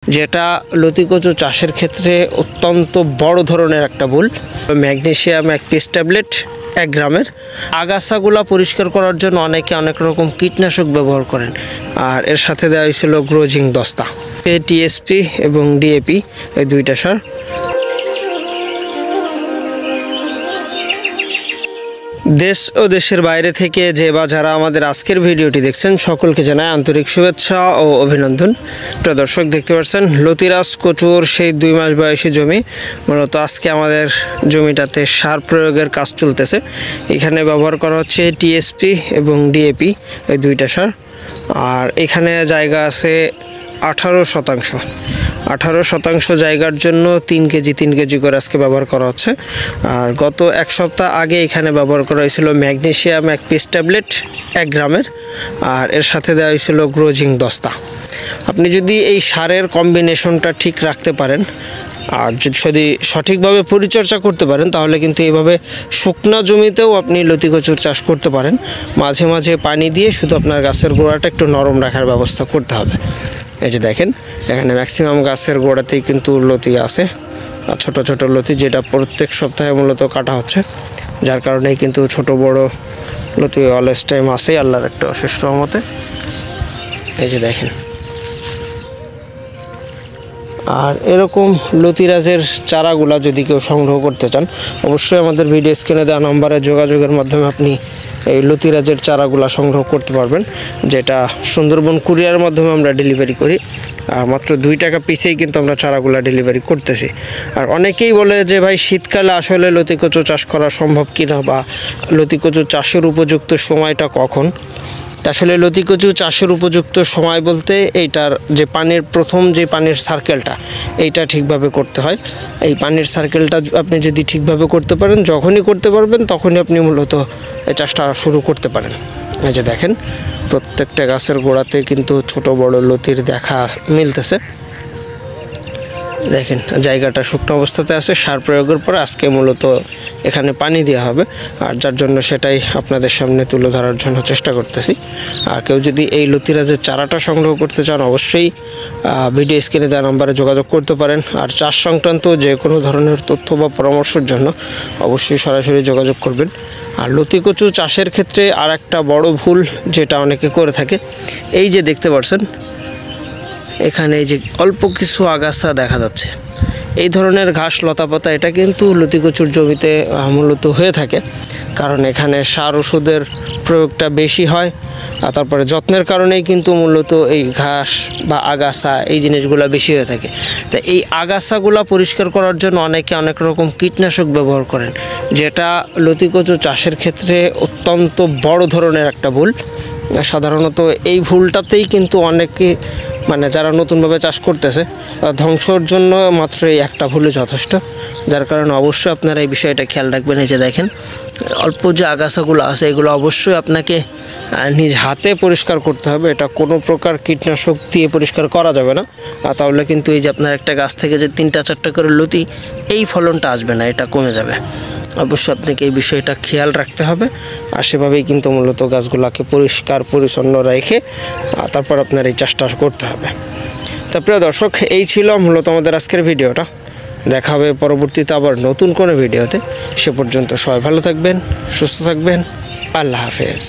যেটা লতিকচু চাষের ক্ষেত্রে অত্যন্ত বড় ধরনের একটা ভুল। ম্যাগনেসিয়াম 1 পিস ট্যাবলেট 1 গ্রামের। আগাছাগুলা পরিষ্কার করার জন্য অনেকে অনেক রকম কীটনাশক ব্যবহার করেন, আর এর সাথে দেওয়া হয়েছিল গ্রোজিং দস্তা, টিএসপি এবং ডিএপি, এই 2টা সার। দেশ ও দেশের বাইরে থেকে যে বা যারা আমাদের আজকের ভিডিওটি দেখছেন সকলকে জানাই আন্তরিক শুভেচ্ছা ও অভিনন্দন। প্রিয় দর্শক, দেখতে পাচ্ছেন লতিরাজ কচুর সেই 2 মাস বয়সী জমি। মূলত আজকে আমাদের জমিটাতে সার প্রয়োগের কাজ চলতেছে। এখানে ব্যবহার করা হচ্ছে টিএসপি এবং ডিএপি, এই 2টা সার। আর এখানে জায়গা আছে 18% জায়গার জন্য 3 কেজি করে আজকে ব্যবহার করা হচ্ছে। আর গত 1 সপ্তাহ আগে এখানে ব্যবহার করা হয়েছিল ম্যাগনেসিয়াম 1 পিস ট্যাবলেট 1 গ্রামের, আর এর সাথে দেওয়া হয়েছিল গ্রোজিং দস্তা। আপনি যদি এই সারের কম্বিনেশনটা ঠিক রাখতে পারেন আর যদি সঠিকভাবে পরিচর্যা করতে পারেন, তাহলে কিন্তু এইভাবে শুকনা জমিতেও আপনি লতিকচুর চাষ করতে পারেন। মাঝে মাঝে পানি দিয়ে শুধু আপনার গাছের গোড়াটা একটু নরম রাখার ব্যবস্থা করতে হবে। এই যে দেখেন, এখানে ম্যাক্সিমাম গাছের গোড়াতেই কিন্তু লতি আছে, আর ছোট ছোট লতি, যেটা প্রত্যেক সপ্তাহে মূলত কাটা হচ্ছে, যার কারণেই কিন্তু ছোট বড় লতি অলওয়েজ টাইম আছে আল্লাহর একটা অশেষ রহমতে। এই যে দেখেন, আর এরকম লতিরাজের চারাগুলা যদি কেউ সংগ্রহ করতে চান, অবশ্যই আমাদের ভিডিও স্ক্রিনে দেওয়া নম্বরে যোগাযোগের মাধ্যমে আপনি এই লতিরাজের চারাগুলা সংগ্রহ করতে পারবেন, যেটা সুন্দরবন কুরিয়ারের মাধ্যমে আমরা ডেলিভারি করি। আর মাত্র 2 টাকা পিসেই কিন্তু আমরা চারাগুলা ডেলিভারি করতেছি। আর অনেকেই বলে যে ভাই, শীতকালে আসলে লতিকচু চাষ করা সম্ভব কিনা, বা লতিকচু চাষের উপযুক্ত সময়টা কখন। আসলে লতিকচু চাষের উপযুক্ত সময় বলতে এইটার যে প্রথম যে পানির সার্কেলটা, এইটা ঠিকভাবে করতে হয়। এই পানির সার্কেলটা আপনি যদি ঠিকভাবে করতে পারেন, যখনই করতে পারবেন তখনই আপনি মূলত এই চাষটা শুরু করতে পারেন। এই যে দেখেন, প্রত্যেকটা গাছের গোড়াতে কিন্তু ছোট বড় লতির দেখা মিলতেছে। দেখেন, জায়গাটা শুকনো অবস্থাতে আছে। সার প্রয়োগের পর আজকে মূলত এখানে পানি দেওয়া হবে, আর যার জন্য সেটাই আপনাদের সামনে তুলে ধরার জন্য চেষ্টা করতেছি। আর কেউ যদি এই লতিরাজের চারাটা সংগ্রহ করতে চান, অবশ্যই ভিডিও স্ক্রিনে দেওয়া নম্বরে যোগাযোগ করতে পারেন। আর চাষ সংক্রান্ত যে কোনো ধরনের তথ্য বা পরামর্শের জন্য অবশ্যই সরাসরি যোগাযোগ করবেন। আর লতিকচু চাষের ক্ষেত্রে আর একটা বড় ভুল যেটা অনেকে করে থাকে, এই যে দেখতে পাচ্ছেন এখানে এই যে অল্প কিছু আগাছা দেখা যাচ্ছে, এই ধরনের ঘাস লতাপাতা, এটা কিন্তু লতিকচুর জমিতে মূলত হয়ে থাকে, কারণ এখানে সার ওষুধের প্রয়োগটা বেশি হয়। আর তারপরে যত্নের কারণেই কিন্তু মূলত এই ঘাস বা আগাছা এই জিনিসগুলো বেশি হয়ে থাকে। তা এই আগাছাগুলা পরিষ্কার করার জন্য অনেকে অনেক রকম কীটনাশক ব্যবহার করেন, যেটা লতিকচু চাষের ক্ষেত্রে অত্যন্ত বড় ধরনের একটা ভুল। সাধারণত এই ভুলটাতেই কিন্তু অনেকে যারা নতুনভাবে চাষ করতেছে, ধ্বংসর জন্য মাত্র এই একটা ভুলই যথেষ্ট। যার কারণে অবশ্যই আপনারা এই বিষয়টা খেয়াল রাখবেন। এই যে দেখেন, অল্প যে আগাছাগুলো আছে এগুলো অবশ্যই আপনাকে নিজ হাতে পরিষ্কার করতে হবে। এটা কোনো প্রকার কীটনাশক দিয়ে পরিষ্কার করা যাবে না, তাহলে কিন্তু এই যে আপনার একটা গাছ থেকে যে 3টা-4টা করে লতি, এই ফলনটা আসবে না, এটা কমে যাবে। অবশ্যই আপনাকে এই বিষয়টা খেয়াল রাখতে হবে। আর সেভাবেই কিন্তু মূলত গাছগুলোকে পরিষ্কার পরিচ্ছন্ন রেখে তারপর আপনার এই চাষটা করতে হবে। তা প্রিয় দর্শক, এই ছিল মূলত আমাদের আজকের ভিডিওটা। দেখা হবে পরবর্তীতে আবার নতুন কোনো ভিডিওতে। সে পর্যন্ত সবাই ভালো থাকবেন, সুস্থ থাকবেন। আল্লাহ হাফেজ।